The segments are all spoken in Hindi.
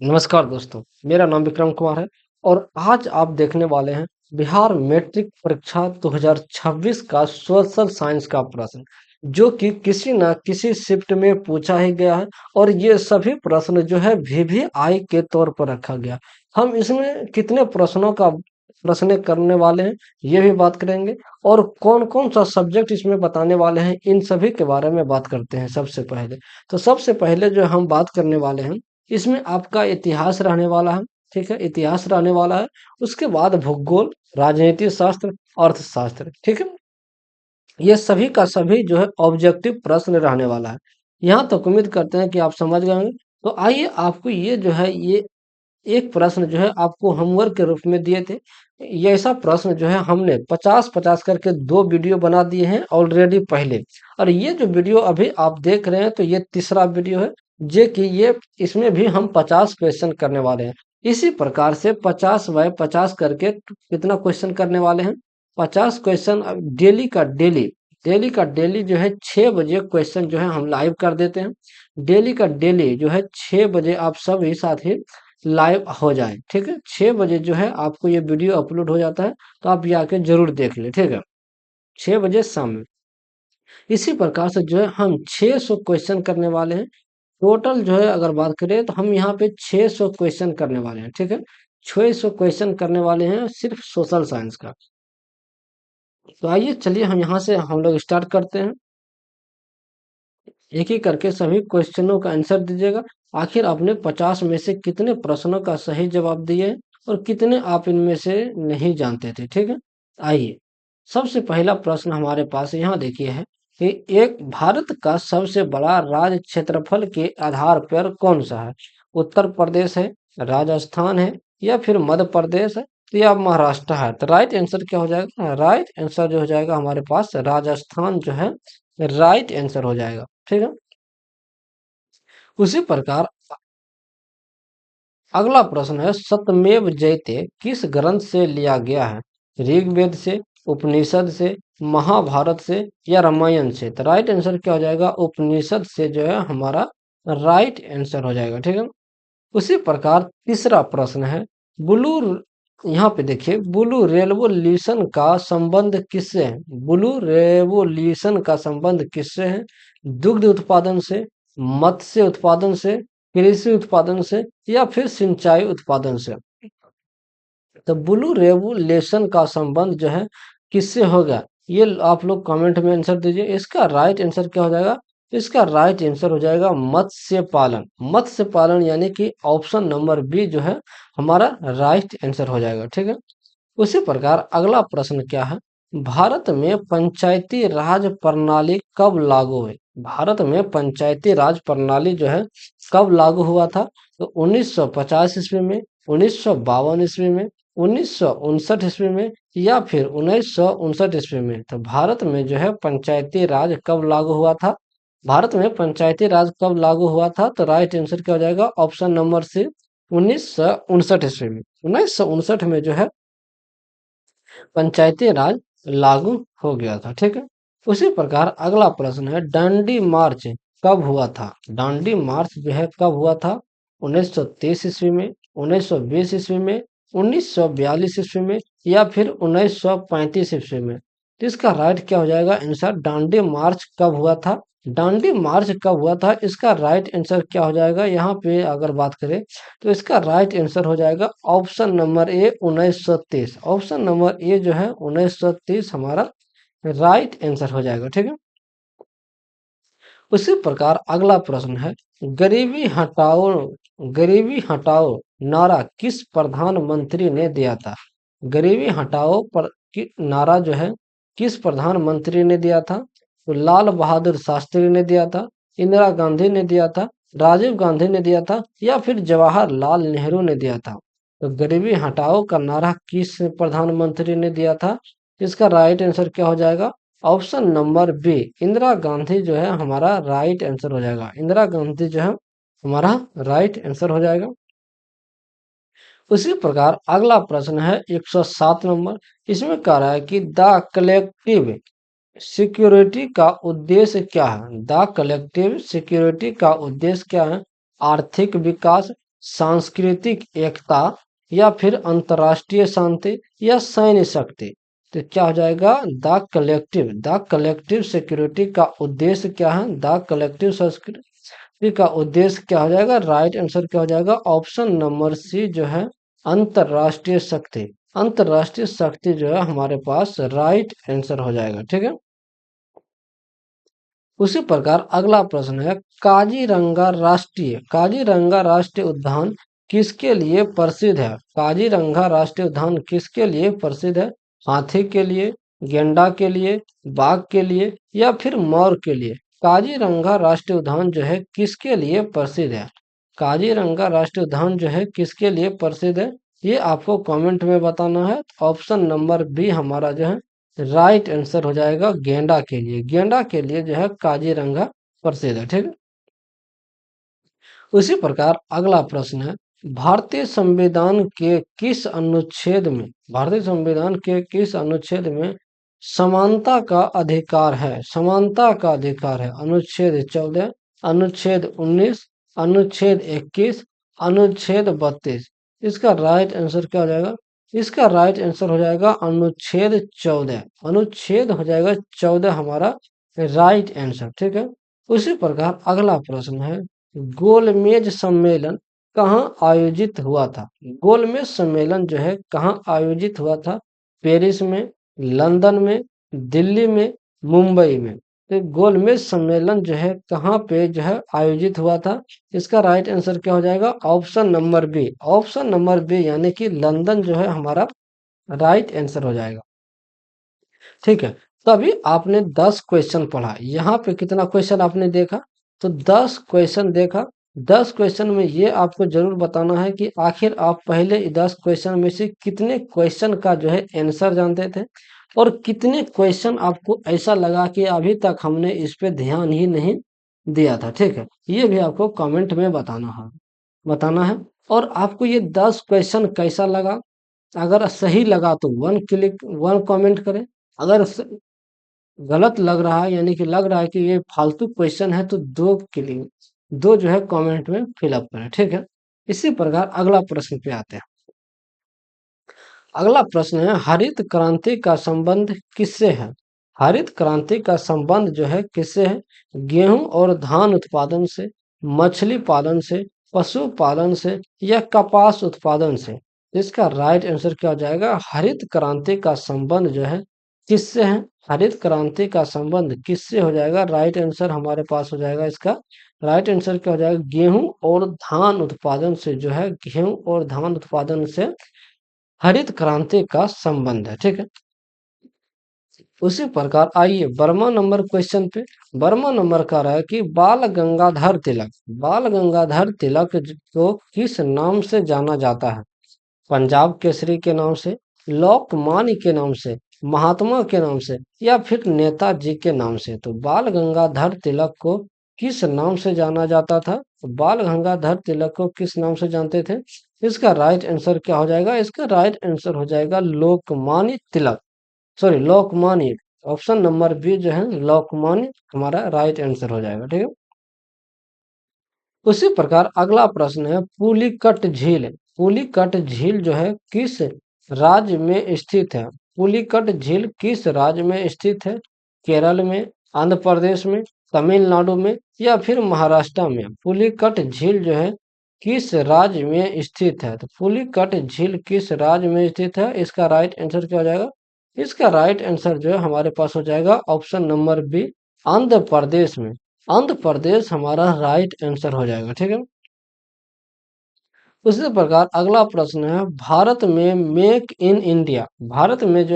नमस्कार दोस्तों, मेरा नाम विक्रम कुमार है और आज आप देखने वाले हैं बिहार मैट्रिक परीक्षा 2026 का सोशल साइंस का प्रश्न, जो कि किसी न किसी शिफ्ट में पूछा ही गया है और ये सभी प्रश्न जो है वीवीआई के तौर पर रखा गया। हम इसमें कितने प्रश्नों का प्रश्न करने वाले हैं, ये भी बात करेंगे और कौन-कौन सा सब्जेक्ट इसमें बताने वाले हैं, इन सभी के बारे में बात करते हैं सबसे पहले। तो सबसे पहले जो हम बात करने वाले हैं इसमें आपका इतिहास रहने वाला है, ठीक है? इतिहास रहने वाला है, उसके बाद भूगोल, राजनीति शास्त्र, अर्थशास्त्र, ठीक है? ये सभी का सभी जो है ऑब्जेक्टिव प्रश्न रहने वाला है। यहाँ तक उम्मीद करते हैं कि आप समझ गए होंगे। तो आइए आपको ये जो है ये एक प्रश्न जो है आपको होमवर्क के रूप में दिए थे। ये ऐसा प्रश्न जो है हमने 50-50 करके 2 वीडियो बना दिए हैं ऑलरेडी पहले और ये जो वीडियो अभी आप देख रहे हैं तो ये तीसरा वीडियो है जे कि ये इसमें भी हम 50 क्वेश्चन करने वाले हैं। इसी प्रकार से 50 बाय 50 करके कितना क्वेश्चन करने वाले हैं? 50 क्वेश्चन डेली का डेली डेली का डेली जो है 6 बजे क्वेश्चन जो है हम लाइव कर देते हैं। डेली का डेली जो है 6 बजे आप सभी साथी लाइव हो जाए, ठीक है? 6 बजे जो है आपको ये वीडियो अपलोड हो जाता है, तो आप ये आके ज़रूर देख लें, ठीक है? 6 बजे शाम में। इसी प्रकार से जो है हम 600 क्वेश्चन करने वाले हैं। टोटल जो है अगर बात करें तो हम यहाँ पे 600 क्वेश्चन करने वाले हैं, ठीक है? 600 क्वेश्चन करने वाले हैं सिर्फ सोशल साइंस का। तो आइए चलिए हम यहाँ से हम लोग स्टार्ट करते हैं। एक ही करके सभी क्वेश्चनों का आंसर दीजिएगा। आखिर आपने 50 में से कितने प्रश्नों का सही जवाब दिए हैं और कितने आप इनमें से नहीं जानते थे, ठीक है? आइए, सबसे पहला प्रश्न हमारे पास यहाँ देखिए है कि एक भारत का सबसे बड़ा राज्य क्षेत्रफल के आधार पर कौन सा है? उत्तर प्रदेश है, राजस्थान है या फिर मध्य प्रदेश है या महाराष्ट्र है? तो राइट आंसर क्या हो जाएगा? राइट आंसर जो हो जाएगा हमारे पास राजस्थान जो है राइट आंसर हो जाएगा, ठीक है? उसी प्रकार अगला प्रश्न है सत्यमेव जयते किस ग्रंथ से लिया गया है? ऋग्वेद से, उपनिषद से, महाभारत से या रामायण से? तो राइट आंसर क्या हो जाएगा? उपनिषद से जो है हमारा राइट आंसर हो जाएगा, ठीक है? उसी प्रकार तीसरा प्रश्न है ब्लू यहाँ पे देखिए ब्लू रेवोल्यूशन का संबंध किससे है? ब्लू रेवोल्यूशन का संबंध किससे है? दुग्ध उत्पादन से, मत्स्य उत्पादन से, कृषि उत्पादन से या फिर सिंचाई उत्पादन से? तो ब्लू रेवोल्यूशन का संबंध जो है किससे होगा? ये आप लोग कमेंट में आंसर दीजिए। इसका राइट आंसर क्या हो जाएगा? इसका राइट आंसर हो जाएगा मत्स्य पालन। मत्स्य पालन यानी कि ऑप्शन नंबर बी जो है हमारा राइट आंसर हो जाएगा, ठीक है? उसी प्रकार अगला प्रश्न क्या है? भारत में पंचायती राज प्रणाली कब लागू हुई? भारत में पंचायती राज प्रणाली जो है कब लागू हुआ था? तो 1950 ईस्वी में, 1952 ईस्वी में, 1959 ईस्वी में या फिर 1959 ईस्वी में? तो भारत में जो है पंचायती राज कब लागू हुआ था? भारत में पंचायती राज कब लागू हुआ था? तो राइट आंसर क्या हो जाएगा? ऑप्शन नंबर सी 1959 ईस्वी में। 1959 में जो है पंचायती राज लागू हो गया था, ठीक है? उसी प्रकार अगला प्रश्न है डांडी मार्च कब हुआ था? डांडी मार्च जो है कब हुआ था? 1930 ईस्वी में, 1920 ईस्वी में, 1942 ईस्वी में या फिर 1935 ईस्वी में? तो इसका राइट क्या हो जाएगा आंसर? डांडी मार्च कब हुआ था? डांडी मार्च कब हुआ था? इसका राइट आंसर क्या हो जाएगा? यहाँ पे अगर बात करें तो इसका राइट आंसर हो जाएगा option number A 1930। Option number A जो है 1930 हमारा राइट आंसर हो जाएगा, ठीक है? उसी प्रकार अगला प्रश्न है गरीबी हटाओ गरीबी हटाओ नारा किस प्रधानमंत्री ने दिया था? गरीबी हटाओ पर नारा जो है किस प्रधानमंत्री ने दिया था? तो लाल बहादुर शास्त्री ने दिया था, इंदिरा गांधी ने दिया था, राजीव गांधी ने दिया था या फिर जवाहरलाल नेहरू ने दिया था? तो गरीबी हटाओ का नारा किस प्रधानमंत्री ने दिया था? इसका राइट आंसर क्या हो जाएगा? Option number B Indira Gandhi जो है हमारा राइट आंसर हो जाएगा। इंदिरा गांधी जो है हमारा राइट आंसर हो जाएगा। उसी प्रकार अगला प्रश्न है 107 नंबर। इसमें कह रहा है कि द कलेक्टिव सिक्योरिटी का उद्देश्य क्या है? द कलेक्टिव सिक्योरिटी का उद्देश्य क्या है? आर्थिक विकास, सांस्कृतिक एकता या फिर अंतर्राष्ट्रीय शांति या सैन्य शक्ति। तो क्या हो जाएगा, द कलेक्टिव सिक्योरिटी का उद्देश्य क्या है, द कलेक्टिव सिक्योरिटी का उद्देश्य क्या हो जाएगा, राइट आंसर क्या हो जाएगा, ऑप्शन नंबर सी जो है अंतर्राष्ट्रीय शक्ति। अंतर्राष्ट्रीय शक्ति जो है हमारे पास राइट आंसर हो जाएगा, ठीक है। उसी प्रकार अगला प्रश्न है, काजीरंगा राष्ट्रीय उद्यान किसके लिए प्रसिद्ध है। काजीरंगा राष्ट्रीय उद्यान किसके लिए प्रसिद्ध है, हाथी के लिए, गेंडा के लिए, बाघ के लिए या फिर मोर के लिए। काजीरंगा राष्ट्रीय उद्यान जो है किसके लिए प्रसिद्ध है, काजीरंगा राष्ट्रीय उद्यान जो है किसके लिए प्रसिद्ध है, ये आपको कमेंट में बताना है। ऑप्शन नंबर बी हमारा जो है राइट आंसर हो जाएगा, गेंडा के लिए। गेंडा के लिए जो है काजीरंगा प्रसिद्ध है, ठीक है। उसी प्रकार अगला प्रश्न है, भारतीय संविधान के किस अनुच्छेद में, भारतीय संविधान के किस अनुच्छेद में समानता का अधिकार है, समानता का अधिकार है। अनुच्छेद 14, अनुच्छेद 19, अनुच्छेद 21, अनुच्छेद 32। इसका राइट आंसर क्या हो जाएगा, इसका राइट आंसर हो जाएगा अनुच्छेद 14। अनुच्छेद हो जाएगा 14 हमारा राइट आंसर, ठीक है। उसी प्रकार अगला प्रश्न है, गोलमेज सम्मेलन कहाँ आयोजित हुआ था। गोलमेज सम्मेलन जो है कहाँ आयोजित हुआ था, पेरिस में, लंदन में, दिल्ली में, मुंबई में। तो गोलमेज सम्मेलन जो है कहाँ पे जो है आयोजित हुआ था, इसका राइट आंसर क्या हो जाएगा, option number B. Option number B यानी कि लंदन जो है हमारा राइट आंसर हो जाएगा, ठीक है। तो अभी आपने 10 क्वेश्चन पढ़ा, यहाँ पे कितना क्वेश्चन आपने देखा, तो 10 क्वेश्चन देखा। 10 क्वेश्चन में ये आपको जरूर बताना है कि आखिर आप पहले 10 क्वेश्चन में से कितने क्वेश्चन का जो है आंसर जानते थे और कितने क्वेश्चन आपको ऐसा लगा कि अभी तक हमने इस पे ध्यान ही नहीं दिया था, ठीक है। ये भी आपको कमेंट में बताना है। और आपको ये 10 क्वेश्चन कैसा लगा, अगर सही लगा तो 1 कमेंट करें, अगर गलत लग रहा है यानी कि लग रहा है कि ये फालतू क्वेश्चन है तो 2 के लिए 2 जो है कमेंट में फिलअप करें, ठीक है। इसी प्रकार अगला प्रश्न पे आते हैं। अगला प्रश्न है, हरित क्रांति का संबंध किससे है। हरित क्रांति का संबंध जो है किससे है, गेहूं और धान उत्पादन से, मछली पालन से, पशुपालन से या कपास उत्पादन से। इसका राइट आंसर क्या हो जाएगा, हरित क्रांति का संबंध जो है किससे है, हरित क्रांति का संबंध किससे हो जाएगा, राइट आंसर हमारे पास हो जाएगा, इसका राइट आंसर क्या हो जाएगा, गेहूं और धान उत्पादन से जो है, गेहूं और धान उत्पादन से हरित क्रांति का संबंध है, ठीक है। उसी प्रकार आइए वर्मा नंबर क्वेश्चन पे। वर्मा नंबर कह रहा है कि बाल गंगाधर तिलक को किस नाम से जाना जाता है। पंजाब केसरी के नाम से, लोकमान्य के नाम से, महात्मा के नाम से या फिर नेताजी के नाम से। तो बाल गंगाधर तिलक को किस नाम से जाना जाता था, तो बाल गंगाधर तिलक को किस नाम से जानते थे, इसका राइट आंसर क्या हो जाएगा, इसका राइट आंसर हो जाएगा Lokmanya Tilak, sorry Lokmanya. Option number B जो है लोकमान्य हमारा राइट आंसर हो जाएगा, ठीक है। उसी प्रकार अगला प्रश्न है, पुलिकट झील जो है किस राज्य में स्थित है। पुलिकट झील किस राज्य में स्थित है, केरल में, आंध्र प्रदेश में, तमिलनाडु में या फिर महाराष्ट्र में। पुलिकट झील जो है किस राज्य में स्थित है, तो पुलिकट झील किस राज्य में स्थित है, इसका राइट आंसर क्या हो जाएगा, इसका राइट आंसर जो है हमारे पास हो जाएगा option number B, Andhra Pradesh में। आंध्र प्रदेश हमारा राइट आंसर हो जाएगा, ठीक है। उसी प्रकार अगला प्रश्न है, भारत में जो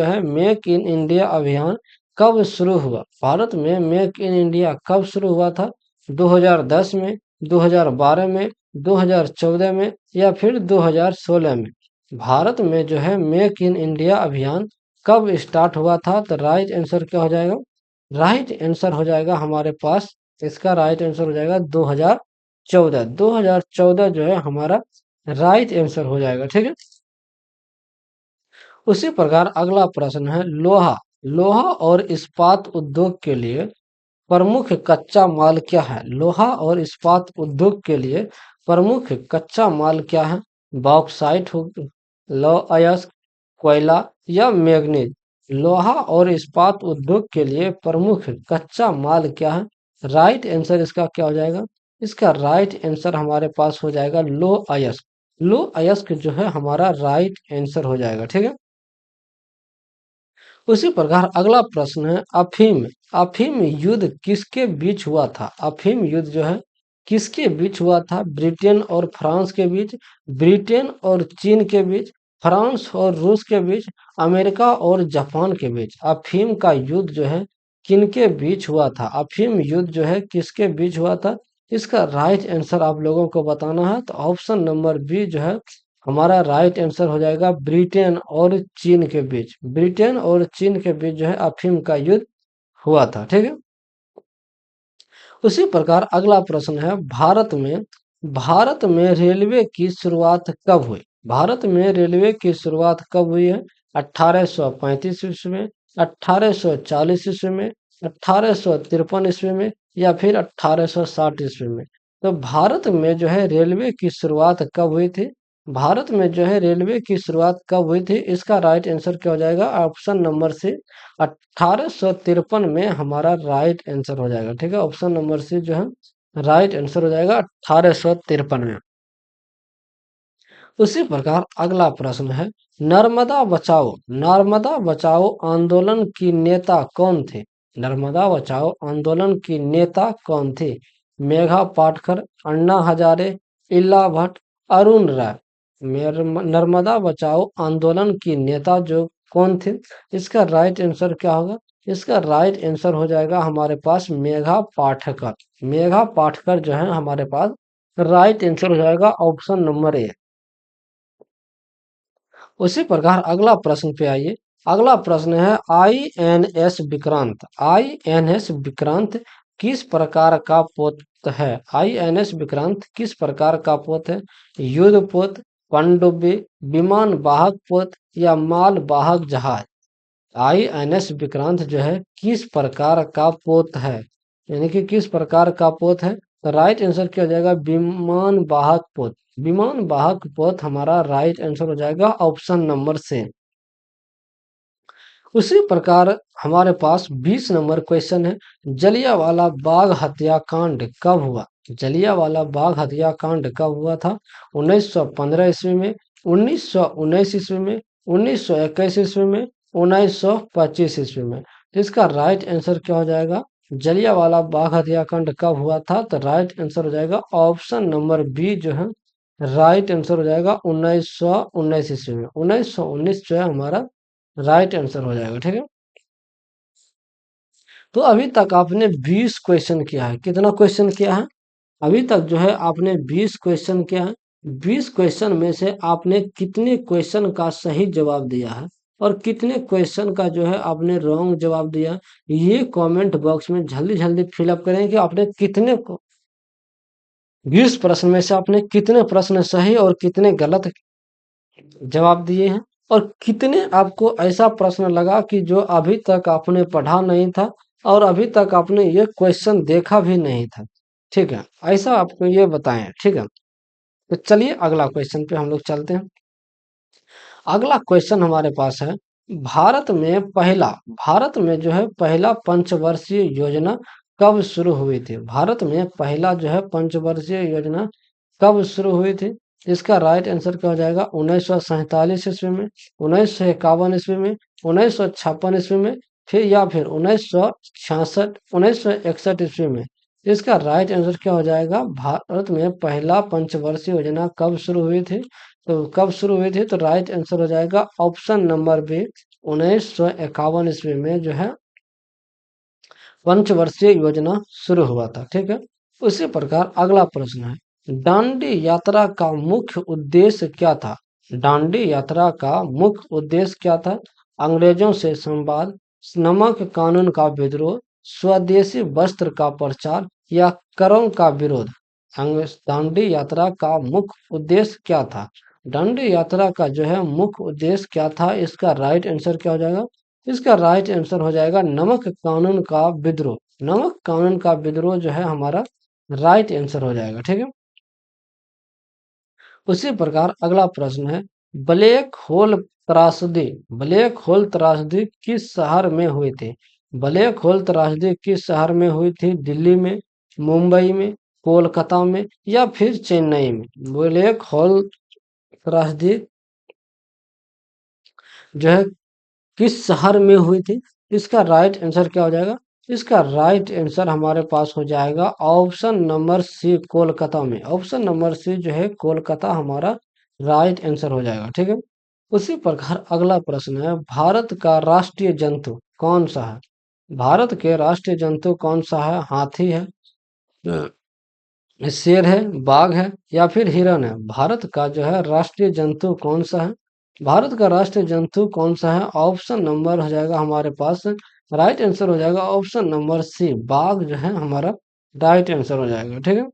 है मेक इन इंडिया अभियान कब शुरू हुआ। भारत में मेक इन इंडिया कब शुरू हुआ था, 2010 में, 2012 में, 2014 में या फिर 2016 में। भारत में जो है मेक इन इंडिया अभियान कब स्टार्ट हुआ था, तो राइट आंसर क्या हो जाएगा, राइट आंसर हो जाएगा हमारे पास, इसका राइट आंसर हो जाएगा 2014। 2014 जो है हमारा राइट आंसर हो जाएगा, ठीक है। उसी प्रकार अगला प्रश्न है, लोहा और इस्पात उद्योग के लिए प्रमुख कच्चा माल क्या है। लोहा और इस्पात उद्योग के लिए प्रमुख कच्चा माल क्या है? बॉक्साइट हो, लौह अयस्क, कोयला या मैग्नीज? लोहा और इस्पात उद्योग के लिए प्रमुख कच्चा माल क्या है? राइट आंसर इसका क्या हो जाएगा? इसका राइट आंसर हमारे पास हो जाएगा लौह अयस्क। लौह अयस्क जो है हमारा राइट आंसर हो जाएगा, ठीक है। उसी प्रकार अगला प्रश्न है अफीम। अफीम युद्ध किसके बीच हुआ था? अफीम युद्ध जो है किसके बीच हुआ था? ब्रिटेन और फ्रांस के बीच, ब्रिटेन और चीन के बीच, फ्रांस और रूस के बीच, अमेरिका और जापान के बीच? अफीम का युद्ध जो है किनके बीच हुआ था? अफीम युद्ध जो है किसके बीच हुआ था? इसका राइट आंसर आप लोगों को बताना है। तो ऑप्शन नंबर बी जो है हमारा राइट आंसर हो जाएगा ब्रिटेन और चीन के बीच। ब्रिटेन और चीन के बीच जो है अफीम का युद्ध हुआ था, ठीक है। उसी प्रकार अगला प्रश्न है भारत में रेलवे की शुरुआत कब हुई? भारत में रेलवे की शुरुआत कब हुई है? 1835 ईस्वी में, 1840 ईस्वी में, 1853 ईस्वी में या फिर 1860 ईस्वी में? तो भारत में जो है रेलवे की शुरुआत कब हुई थी? भारत में जो है रेलवे की शुरुआत कब हुई थी? इसका राइट आंसर क्या हो जाएगा? ऑप्शन नंबर सी 1853 में हमारा राइट आंसर हो जाएगा, ठीक है। ऑप्शन नंबर सी जो है राइट आंसर हो जाएगा 1853 में। उसी प्रकार अगला प्रश्न है नर्मदा बचाओ आंदोलन की नेता कौन थे? नर्मदा बचाओ आंदोलन की नेता कौन थे? मेघा पाटकर, अन्ना हजारे, इला भट्ट, अरुण राय? नर्मदा बचाओ आंदोलन की नेता जो कौन थे? इसका राइट आंसर क्या होगा? इसका राइट आंसर हो जाएगा हमारे पास मेघा पाटकर। मेघा पाटकर जो है हमारे पास राइट आंसर हो जाएगा ऑप्शन नंबर ए। उसी प्रकार अगला प्रश्न पे आइए। अगला प्रश्न है आईएनएस विक्रांत। आईएनएस विक्रांत किस प्रकार का पोत है? आईएनएस विक्रांत किस प्रकार का पोत है? युद्ध पोत, पनडुब्बी, विमान वाहक पोत या माल वाहक जहाज? आईएनएस विक्रांत जो है किस प्रकार का पोत है, यानी कि किस प्रकार का पोत है? तो राइट आंसर क्या हो जाएगा? विमान वाहक पोत। विमान वाहक पोत हमारा राइट आंसर हो जाएगा ऑप्शन नंबर से। उसी प्रकार हमारे पास 20 नंबर क्वेश्चन है जलियांवाला बाग हत्याकांड कब हुआ? जलियांवाला बाग हत्याकांड कब हुआ था? 1915 ईस्वी में, 1919 ईस्वी में, 1921 ईस्वी में, 1925 ईस्वी में? इसका राइट आंसर क्या हो जाएगा? जलियांवाला बाग हत्याकांड कब हुआ था? तो राइट आंसर हो जाएगा ऑप्शन नंबर बी जो है राइट आंसर हो जाएगा 1919 ईस्वी में। 1919 जो है हमारा राइट आंसर हो जाएगा, ठीक है। तो अभी तक आपने 20 क्वेश्चन किया है। कितना क्वेश्चन किया है? अभी तक जो है आपने 20 क्वेश्चन किया है। 20 क्वेश्चन में से आपने कितने क्वेश्चन का सही जवाब दिया है और कितने क्वेश्चन का जो है आपने रॉन्ग जवाब दिया, ये कमेंट बॉक्स में जल्दी जल्दी फिलअप करें कि आपने कितने 20 प्रश्न में से आपने कितने प्रश्न सही और कितने गलत जवाब दिए हैं और कितने आपको ऐसा प्रश्न लगा कि जो अभी तक आपने पढ़ा नहीं था और अभी तक आपने ये क्वेश्चन देखा भी नहीं था, ठीक है। ऐसा आपको ये बताएं, ठीक है। तो चलिए अगला क्वेश्चन पे हम लोग चलते हैं। अगला क्वेश्चन हमारे पास है भारत में पहला भारत में जो है पहला पंचवर्षीय योजना कब शुरू हुई थी? भारत में पहला जो है पंचवर्षीय योजना कब शुरू हुई थी? इसका राइट आंसर क्या हो जाएगा? 1947 ईस्वी में, 1951 ईस्वी में, 1956 ईस्वी में, फिर 1966 1961 ईस्वी में? इसका राइट आंसर क्या हो जाएगा? भारत में पहला पंचवर्षीय योजना कब शुरू हुई थी? तो कब शुरू हुई थी? तो राइट आंसर हो जाएगा ऑप्शन नंबर बी 1951 ईस्वी में जो है पंचवर्षीय योजना शुरू हुआ था, ठीक है। उसी प्रकार अगला प्रश्न है दांडी यात्रा का मुख्य उद्देश्य क्या था? दांडी यात्रा का मुख्य उद्देश्य क्या था? अंग्रेजों से संवाद, नमक कानून का विद्रोह, स्वदेशी वस्त्र का प्रचार या करों का विरोध? दांडी यात्रा का मुख्य उद्देश्य क्या था? दांडी यात्रा का जो है मुख्य उद्देश्य क्या था? इसका राइट आंसर क्या हो जाएगा? इसका राइट आंसर हो जाएगा नमक कानून का विद्रोह। नमक कानून का विद्रोह जो है हमारा राइट आंसर हो जाएगा, ठीक है। उसी प्रकार अगला प्रश्न है, ब्लैक होल त्रासदी, ब्लैक होल त्रासदी किस शहर में हुई थी? ब्लैक होल त्रासदी किस शहर में हुई थी? दिल्ली में, मुंबई में, कोलकाता में या फिर चेन्नई में? ब्लैक होल त्रासदी जो है किस शहर में हुई थी? इसका राइट आंसर क्या हो जाएगा? इसका राइट आंसर हमारे पास हो जाएगा ऑप्शन नंबर सी, कोलकाता में। ऑप्शन नंबर सी जो है कोलकाता हमारा राइट आंसर हो जाएगा, ठीक है। उसी प्रकार अगला प्रश्न है, भारत का राष्ट्रीय जंतु कौन सा है? भारत के राष्ट्रीय जंतु कौन सा है? हाथी है, शेर है, बाघ है या फिर हिरन है? भारत का जो है राष्ट्रीय जंतु कौन सा है? भारत का राष्ट्रीय जंतु कौन सा है? ऑप्शन नंबर हो जाएगा हमारे पास, राइट आंसर हो जाएगा ऑप्शन नंबर सी, बाघ जो है हमारा राइट आंसर हो जाएगा, ठीक है।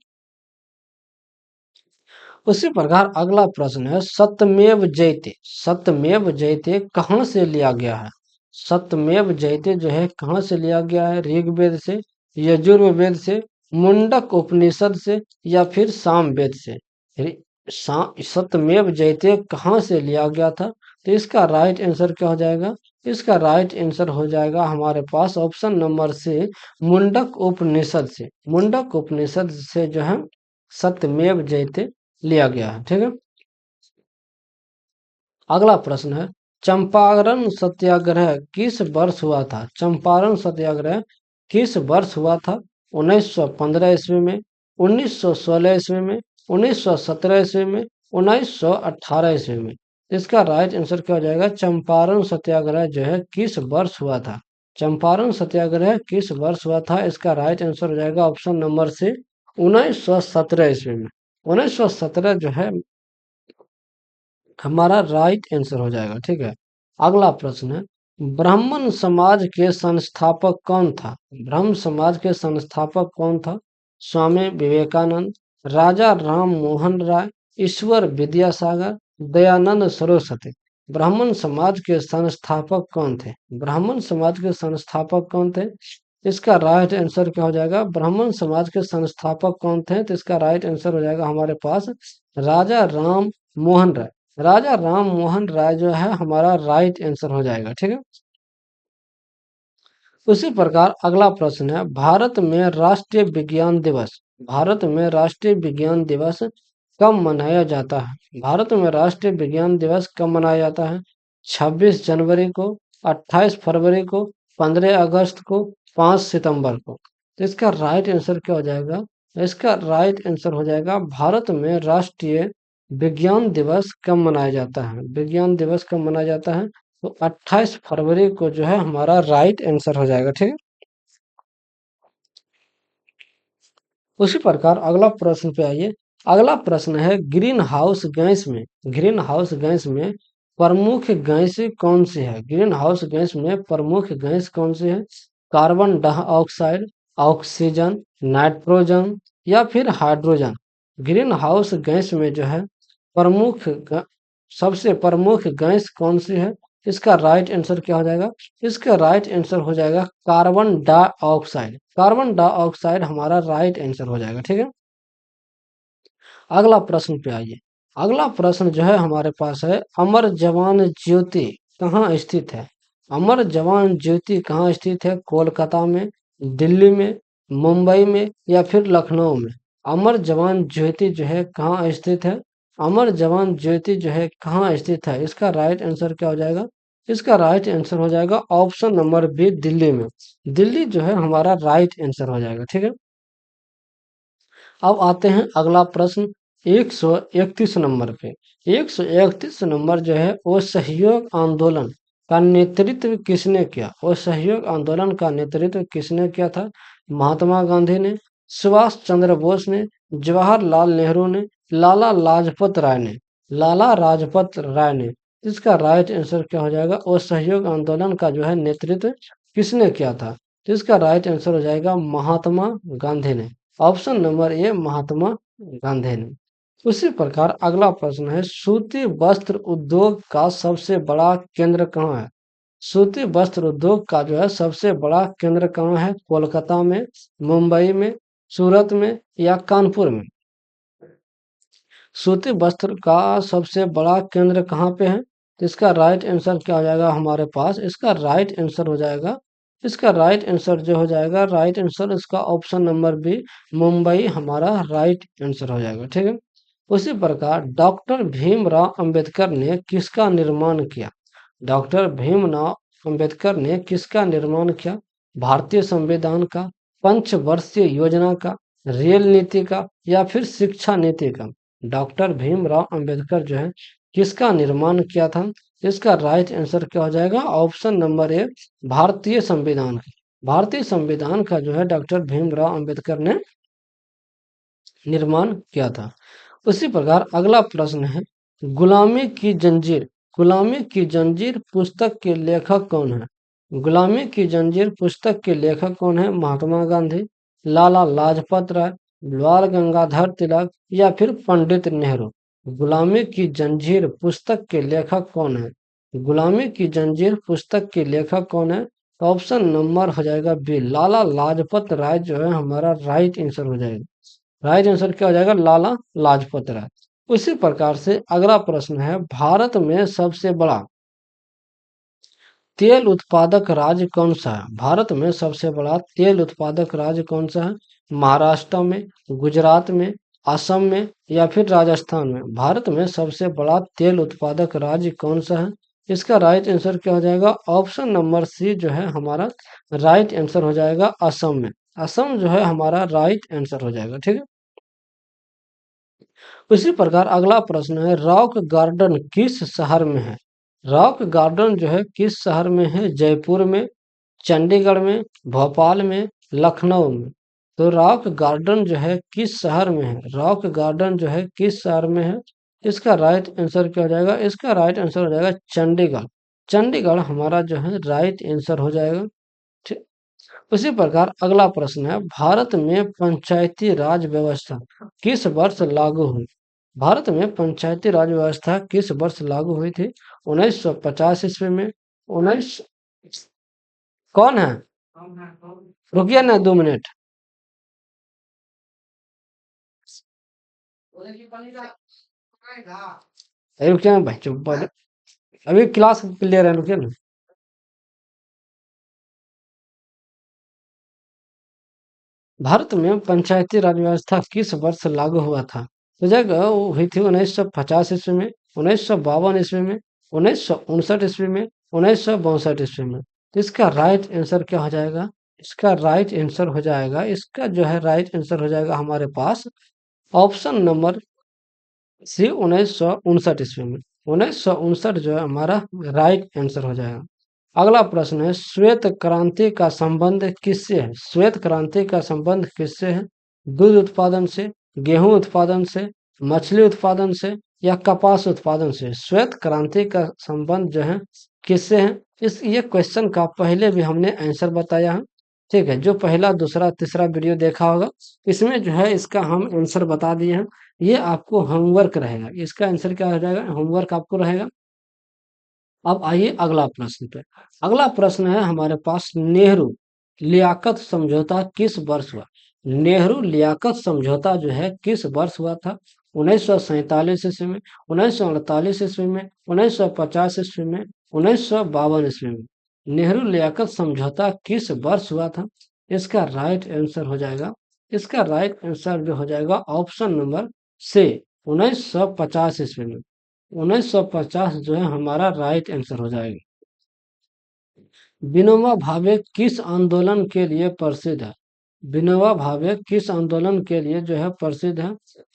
उसी प्रकार अगला प्रश्न है, सत्यमेव जयते, सत्यमेव जयते कहाँ से लिया गया है? सत्यमेव जयते जो है कहाँ से लिया गया है? ऋग्वेद से, यजुर्वेद से, मुंडक उपनिषद से या फिर सामवेद से? सत्यमेव जयते कहाँ से लिया गया था? तो इसका राइट आंसर क्या हो जाएगा? इसका राइट आंसर हो जाएगा हमारे पास ऑप्शन नंबर से, मुंडक उपनिषद से। मुंडक उपनिषद से जो है सत्यमेव जयते लिया गया है, ठीक है। अगला प्रश्न है, चंपारण सत्याग्रह किस वर्ष हुआ था? चंपारण सत्याग्रह किस वर्ष हुआ था? 1915 ईस्वी में, 1916 ईस्वी में, 1917 ईस्वी में, 1918 ईस्वी में? इसका राइट आंसर क्या हो जाएगा? चंपारण सत्याग्रह जो है किस वर्ष हुआ था? चंपारण सत्याग्रह किस वर्ष हुआ था? इसका राइट आंसर हो जाएगा ऑप्शन नंबर से, 1917 ईस्वी में। 1917 जो है हमारा राइट आंसर हो जाएगा, ठीक है। अगला प्रश्न है, ब्राह्मण समाज के संस्थापक कौन था? ब्रह्म समाज के संस्थापक कौन था? स्वामी विवेकानंद, राजा राम मोहन राय, ईश्वर विद्यासागर, दयानंद सरस्वती? ब्राह्मण समाज के संस्थापक कौन थे? ब्राह्मण समाज के संस्थापक कौन थे? इसका राइट आंसर क्या हो जाएगा? ब्राह्मण समाज के संस्थापक कौन थे? तो इसका राइट आंसर हो जाएगा हमारे पास राजा राम मोहन राय। राजा राम मोहन राय जो है हमारा राइट आंसर हो जाएगा, ठीक है। उसी प्रकार अगला प्रश्न है, भारत में राष्ट्रीय विज्ञान दिवस, भारत में राष्ट्रीय विज्ञान दिवस कब मनाया जाता है? भारत में राष्ट्रीय विज्ञान दिवस कब मनाया जाता है? 26 जनवरी को, 28 फरवरी को, 15 अगस्त को, 5 सितंबर को? तो इसका राइट आंसर क्या हो जाएगा? इसका राइट आंसर हो जाएगा, भारत में राष्ट्रीय विज्ञान दिवस कब मनाया जाता है? विज्ञान दिवस कब मनाया जाता है? तो 28 फरवरी को जो है हमारा राइट आंसर हो जाएगा, ठीक है। उसी प्रकार अगला प्रश्न पे आइए। अगला प्रश्न है, ग्रीन हाउस गैस में, ग्रीन हाउस गैस में प्रमुख गैस कौन सी है? ग्रीन हाउस गैस में प्रमुख गैस कौन सी है? कार्बन डाइऑक्साइड, ऑक्सीजन, नाइट्रोजन या फिर हाइड्रोजन? ग्रीन हाउस गैस में जो है प्रमुख सबसे प्रमुख गैस कौन सी है? इसका राइट आंसर क्या हो जाएगा? इसका राइट आंसर हो जाएगा कार्बन डाइऑक्साइड। कार्बन डाइऑक्साइड हमारा राइट आंसर हो जाएगा, ठीक है। अगला प्रश्न पे आइए। अगला प्रश्न जो है हमारे पास है, अमर जवान ज्योति कहाँ स्थित है? अमर जवान ज्योति कहाँ स्थित है? कोलकाता में, दिल्ली में, मुंबई में या फिर लखनऊ में? अमर जवान ज्योति जो है कहाँ स्थित है? अमर जवान ज्योति जो है कहाँ स्थित है? इसका राइट आंसर क्या हो जाएगा? इसका राइट आंसर हो जाएगा ऑप्शन नंबर बी, दिल्ली में। दिल्ली जो है हमारा राइट आंसर हो जाएगा, ठीक है। अब आते हैं अगला प्रश्न 131 नंबर पे। 131 नंबर जो है वो सहयोग आंदोलन का नेतृत्व किसने किया? वो सहयोग आंदोलन का नेतृत्व किसने किया था? महात्मा गांधी ने, सुभाष चंद्र बोस ने, जवाहरलाल नेहरू ने, लाला लाजपत राय ने? लाला लाजपत राय ने। इसका राइट आंसर क्या हो जाएगा? वो सहयोग आंदोलन का जो है नेतृत्व किसने किया था? तो इसका राइट आंसर हो जाएगा महात्मा गांधी ने। Option number A, Mahatma Gandhi ने। उसी प्रकार अगला प्रश्न है, सूती वस्त्र उद्योग का सबसे बड़ा केंद्र कहाँ है? सूती वस्त्र उद्योग का जो है सबसे बड़ा केंद्र कहाँ है? कोलकाता में, मुंबई में, सूरत में या कानपुर में? सूती वस्त्र का सबसे बड़ा केंद्र कहाँ पे है? तो इसका राइट आंसर क्या हो जाएगा हमारे पास? इसका राइट आंसर हो जाएगा, इसका राइट आंसर जो हो जाएगा, राइट आंसर इसका ऑप्शन नंबर बी, मुंबई हमारा राइट आंसर हो जाएगा। ठीक है। उसी प्रकार डॉक्टर भीमराव अंबेडकर ने किसका निर्माण किया? डॉक्टर भीमराव अंबेडकर ने किसका निर्माण किया? भारतीय संविधान का, पंचवर्षीय योजना का, रेल नीति का, या फिर शिक्षा नीति का? डॉक्टर भीमराव अंबेडकर जो है किसका निर्माण किया था? इसका राइट आंसर क्या हो जाएगा? ऑप्शन नंबर ए, भारतीय संविधान का। भारतीय संविधान का जो है डॉक्टर भीमराव अंबेडकर ने निर्माण किया था। उसी प्रकार अगला प्रश्न है, गुलामी की जंजीर, गुलामी की जंजीर पुस्तक के लेखक कौन है? गुलामी की जंजीर पुस्तक के लेखक कौन है? महात्मा गांधी, लाला लाजपत राय, बाल गंगाधर तिलक, या फिर पंडित नेहरू? गुलामी की जंजीर पुस्तक के लेखक कौन है? गुलामी की जंजीर पुस्तक के लेखक कौन है? तो ऑप्शन नंबर हो जाएगा बी, लाला लाजपत राय जो है हमारा राइट आंसर हो जाएगा। राइट आंसर क्या हो जाएगा? लाला लाजपत राय। उसी प्रकार से अगला प्रश्न है, भारत में सबसे बड़ा तेल उत्पादक राज्य कौन सा है? भारत में सबसे बड़ा तेल उत्पादक राज्य कौन सा है? महाराष्ट्र में, गुजरात में, असम में, या फिर राजस्थान में? भारत में सबसे बड़ा तेल उत्पादक राज्य कौन सा है? इसका राइट आंसर क्या हो जाएगा? ऑप्शन नंबर सी जो है हमारा राइट आंसर हो जाएगा, असम में। असम जो है हमारा राइट आंसर हो जाएगा। ठीक है। उसी प्रकार अगला प्रश्न है, रॉक गार्डन किस शहर में है? रॉक गार्डन जो है किस शहर में है? जयपुर में, चंडीगढ़ में, भोपाल में, लखनऊ में? तो रॉक गार्डन जो है किस शहर में है? रॉक गार्डन जो है किस शहर में है? इसका राइट आंसर क्या हो जाएगा? इसका राइट आंसर हो जाएगा चंडीगढ़। चंडीगढ़ हमारा जो है राइट आंसर हो जाएगा। ठीक। उसी प्रकार अगला प्रश्न है, भारत में पंचायती राज व्यवस्था किस वर्ष लागू हुई? भारत में पंचायती राज व्यवस्था किस वर्ष लागू हुई थी? 1950 ईस्वी में, उन्नीस, कौन है? रुकिए ना 2 मिनट। अरे रुकिए ना भाई, चुप अभी क्लास क्लियर है, रुकिए ना। भारत में पंचायती राज व्यवस्था किस वर्ष लागू हुआ था? तो जगह वो हुई थी 1950 ईस्वी में, 1952 ईस्वी में, 1959 ईस्वी में, 1962 ईस्वी में? तो इसका राइट आंसर क्या हो जाएगा? इसका राइट आंसर हो जाएगा, इसका जो है राइट आंसर हो जाएगा हमारे पास ऑप्शन नंबर सी, 1959 ईस्वी में। 1959 जो है हमारा राइट आंसर हो जाएगा। अगला प्रश्न है, श्वेत क्रांति का संबंध किससे है? श्वेत क्रांति का संबंध किससे है? दूध उत्पादन से, गेहूं उत्पादन से, मछली उत्पादन से, या कपास उत्पादन से? श्वेत क्रांति का संबंध जो है किससे है? इस ये क्वेश्चन का पहले भी हमने आंसर बताया है। ठीक है, जो पहला दूसरा तीसरा वीडियो देखा होगा इसमें जो है इसका हम आंसर बता दिए हैं। ये आपको होमवर्क रहेगा, इसका आंसर क्या हो जाएगा? होमवर्क आपको रहेगा। अब आइए अगला प्रश्न पे। अगला प्रश्न है हमारे पास, नेहरू लियाकत समझौता किस वर्ष हुआ? नेहरू लियाकत समझौता जो है किस वर्ष हुआ था? 1947 ईस्वी में, 1948 ईस्वी में, 1950 ईस्वी में, 1952 ईस्वी में? नेहरू लियाकत समझौता किस वर्ष हुआ था? इसका राइट आंसर हो जाएगा, इसका राइट आंसर जो हो जाएगा ऑप्शन नंबर से, 1950 ईस्वी में। 1950 जो है हमारा राइट आंसर हो जाएगा। विनोबा भावे किस आंदोलन के लिए प्रसिद्ध है? विनोबा भावे किस आंदोलन के लिए जो है प्रसिद्ध है?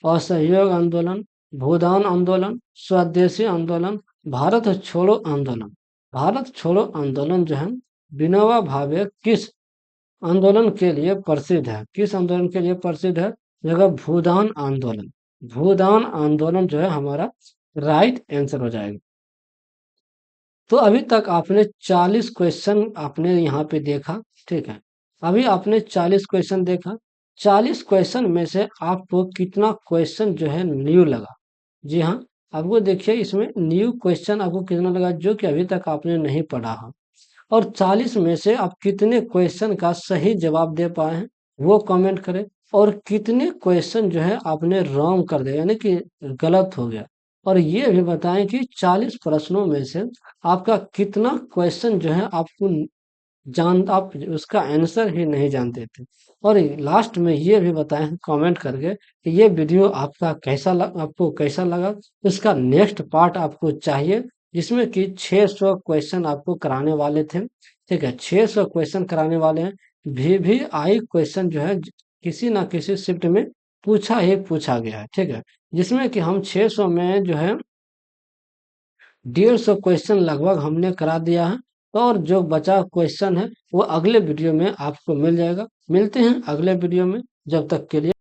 असहयोग आंदोलन, भूदान आंदोलन, स्वदेशी आंदोलन, भारत छोड़ो आंदोलन? भारत छोड़ो आंदोलन जो है विनोबा भावे किस आंदोलन के लिए प्रसिद्ध है? किस आंदोलन के लिए प्रसिद्ध है? जगह भूदान आंदोलन। भूदान आंदोलन जो है हमारा राइट आंसर हो जाएगा। तो अभी तक आपने 40 क्वेश्चन आपने यहाँ पे देखा। ठीक है, अभी आपने 40 क्वेश्चन देखा। 40 क्वेश्चन में से आपको कितना क्वेश्चन जो है न्यू लगा? जी हाँ, आपको देखिए इसमें न्यू क्वेश्चन आपको कितना लगा जो कि अभी तक आपने नहीं पढ़ा है। और 40 में से आप कितने क्वेश्चन का सही जवाब दे पाए हैं वो कमेंट करें। और कितने क्वेश्चन जो है आपने रॉन्ग कर दिया, यानी कि गलत हो गया। और ये भी बताएं कि 40 प्रश्नों में से आपका कितना क्वेश्चन जो है आपको आप उसका आंसर ही नहीं जानते थे। और लास्ट में ये भी बताएं कमेंट करके कि ये वीडियो आपको कैसा लगा। इसका नेक्स्ट पार्ट आपको चाहिए जिसमें कि 600 क्वेश्चन आपको कराने वाले थे। ठीक है, 600 क्वेश्चन कराने वाले हैं। VVI क्वेश्चन जो है किसी ना किसी शिफ्ट में पूछा गया है। ठीक है, जिसमें कि हम 600 में जो है 150 क्वेश्चन लगभग हमने करा दिया है। और जो बचा क्वेश्चन है वो अगले वीडियो में आपको मिल जाएगा। मिलते हैं अगले वीडियो में, जब तक के लिए।